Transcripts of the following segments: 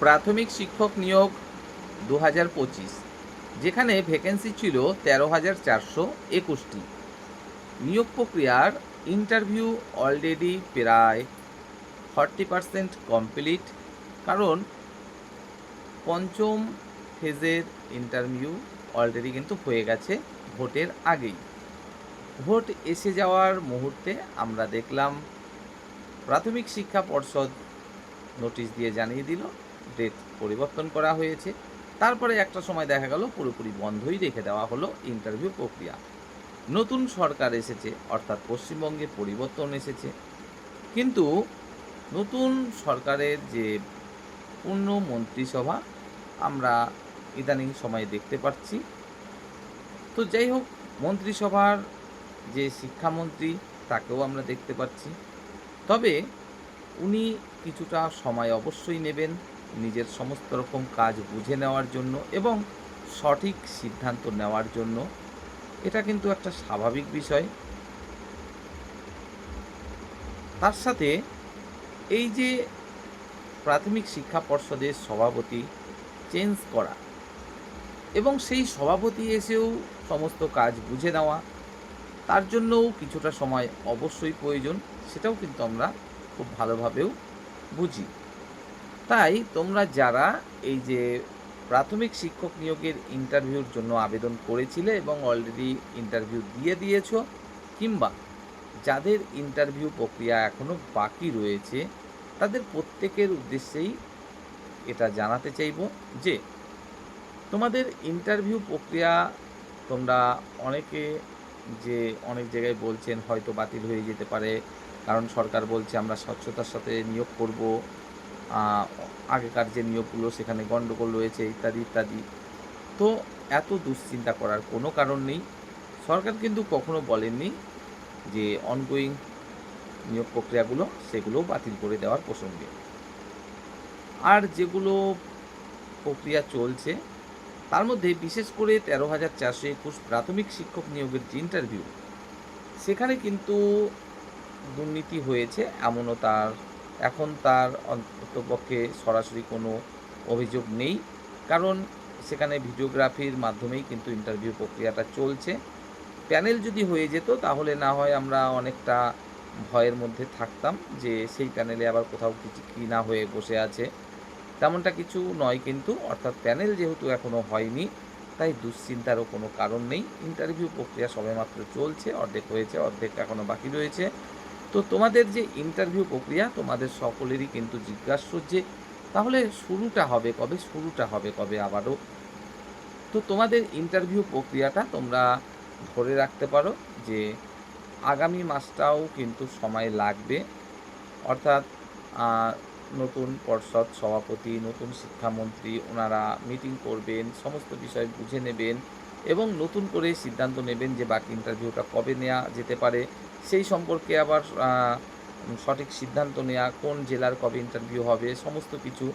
প্রাথমিক শিক্ষক নিয়োগ 2025, যেখানে ভ্যাকেন্সি ছিল 13,421টি। নিয়োগ প্রক্রিয়ার ইন্টারভিউ অলরেডি প্রায় 40% কমপ্লিট, কারণ পঞ্চম ফেজের ইন্টারভিউ অলরেডি কিন্তু হয়ে গেছে ভোটের আগেই। ভোট এসে যাওয়ার মুহূর্তে আমরা দেখলাম প্রাথমিক শিক্ষা পর্ষদ নোটিশ দিয়ে জানিয়ে দিল ডেট পরিবর্তন করা হয়েছে। তারপরে একটা সময় দেখা গেল পুরোপুরি বন্ধই রেখে দেওয়া হলো ইন্টারভিউ প্রক্রিয়া। নতুন সরকার এসেছে, অর্থাৎ পশ্চিমবঙ্গে পরিবর্তন এসেছে, কিন্তু নতুন সরকারের যে পূর্ণ মন্ত্রিসভা আমরা ইদানিং সময়ে দেখতে পাচ্ছি। তো যাই হোক, মন্ত্রিসভার যে শিক্ষামন্ত্রী তাকেও আমরা দেখতে পাচ্ছি। তবে উনি কিছুটা সময় অবশ্যই নেবেন নিজের সমস্ত রকম কাজ বুঝে নেওয়ার জন্য এবং সঠিক সিদ্ধান্ত নেওয়ার জন্য। এটা কিন্তু একটা স্বাভাবিক বিষয়। তার সাথে এই যে প্রাথমিক শিক্ষা পর্ষদের সভাপতি চেঞ্জ করা এবং সেই সভাপতি এসেও সমস্ত কাজ বুঝে নেওয়া, তার জন্যও কিছুটা সময় অবশ্যই প্রয়োজন, সেটাও কিন্তু আমরা খুব ভালোভাবেও বুঝি। তাই তোমরা যারা এই যে প্রাথমিক শিক্ষক নিয়োগের ইন্টারভিউর জন্য আবেদন করেছিলে এবং অলরেডি ইন্টারভিউ দিয়ে দিয়েছো, কিংবা যাদের ইন্টারভিউ প্রক্রিয়া এখনও বাকি রয়েছে, তাদের প্রত্যেকের উদ্দেশ্যেই এটা জানাতে চাইব যে তোমাদের ইন্টারভিউ প্রক্রিয়া তোমরা অনেকে যে অনেক জায়গায় বলছেন হয়তো বাতিল হয়ে যেতে পারে, কারণ সরকার বলছে আমরা স্বচ্ছতার সাথে নিয়োগ করব, আগেকার যে নিয়োগগুলো সেখানে গণ্ডগোল রয়েছে ইত্যাদি ইত্যাদি। তো এত দুশ্চিন্তা করার কোনো কারণ নেই। সরকার কিন্তু কখনো বলেননি যে অনগোয়িং নিয়োগ প্রক্রিয়াগুলো সেগুলো বাতিল করে দেওয়ার প্রসঙ্গে। আর যেগুলো প্রক্রিয়া চলছে তার মধ্যে বিশেষ করে 13,421 প্রাথমিক শিক্ষক নিয়োগের যে ইন্টারভিউ, সেখানে কিন্তু দুর্নীতি হয়েছে এমনও তার অন্ততপক্ষে সরাসরি কোনো অভিযোগ নেই, কারণ সেখানে ভিডিওগ্রাফির মাধ্যমেই কিন্তু ইন্টারভিউ প্রক্রিয়াটা চলছে। প্যানেল যদি হয়ে যেত তাহলে না হয় আমরা অনেকটা ভয়ের মধ্যে থাকতাম যে সেই প্যানেলে আবার কোথাও কিছু কী না হয়ে বসে আছে, তেমনটা কিছু নয় কিন্তু। অর্থাৎ প্যানেল যেহেতু এখনও হয়নি, তাই দুশ্চিন্তারও কোনো কারণ নেই। ইন্টারভিউ প্রক্রিয়া সবেমাত্র চলছে, অর্ধেক হয়েছে, অর্ধেক এখনও বাকি রয়েছে। তো তোমাদের যে ইন্টারভিউ প্রক্রিয়া তোমাদের সকলেরই কিন্তু জিজ্ঞাস্য যে তাহলে শুরুটা হবে কবে আবারও। তো তোমাদের ইন্টারভিউ প্রক্রিয়াটা তোমরা ধরে রাখতে পারো যে আগামী মাসটাও কিন্তু সময় লাগবে, অর্থাৎ নতুন পর্ষদ সভাপতি, নতুন শিক্ষামন্ত্রী, ওনারা মিটিং করবেন, সমস্ত বিষয় বুঝে নেবেন এবং নতুন করে সিদ্ধান্ত নেবেন যে বাকি ইন্টারভিউটা কবে নেওয়া যেতে পারে, সেই সম্পর্কে আবার সঠিক সিদ্ধান্ত নেওয়া, কোন জেলার কবে ইন্টারভিউ হবে, সমস্ত কিছু।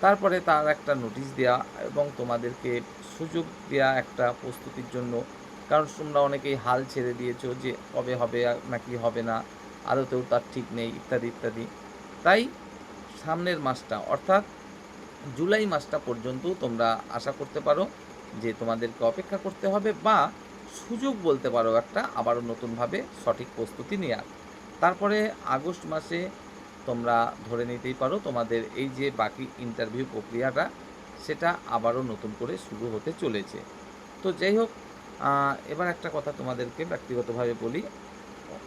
তারপরে তার একটা নোটিশ দেওয়া এবং তোমাদেরকে সুযোগ দেওয়া একটা প্রস্তুতির জন্য, কারণ তোমরা অনেকেই হাল ছেড়ে দিয়েছো যে কবে হবে নাকি হবে না, আদতেও তার ঠিক নেই ইত্যাদি ইত্যাদি। তাই সামনের মাসটা অর্থাৎ জুলাই মাসটা পর্যন্ত তোমরা আশা করতে পারো যে তোমাদেরকে অপেক্ষা করতে হবে, বা সুযোগ বলতে পারো একটা আবারও নতুনভাবে সঠিক প্রস্তুতি নেওয়ার। তারপরে আগস্ট মাসে তোমরা ধরে নিতেই পারো তোমাদের এই যে বাকি ইন্টারভিউ প্রক্রিয়াটা সেটা আবারও নতুন করে শুরু হতে চলেছে। তো যাই হোক, এবার একটা কথা তোমাদেরকে ব্যক্তিগতভাবে বলি,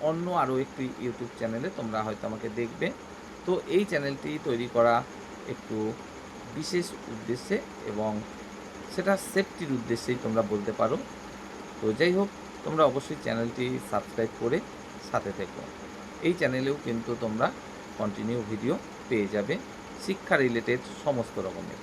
অন্য আরও একটি ইউটিউব চ্যানেলে তোমরা হয়তো আমাকে দেখবে। তো এই চ্যানেলটি তৈরি করা একটু বিশেষ উদ্দেশ্যে এবং সেটা সেফটির উদ্দেশ্যেই তোমরা বলতে পারো। তো যাই হোক, তোমরা অবশ্যই চ্যানেলটি সাবস্ক্রাইব করে সাথে থেকো। এই চ্যানেলেও কিন্তু তোমরা কন্টিনিউ ভিডিও পেয়ে যাবে শিক্ষা রিলেটেড সমস্ত রকমের।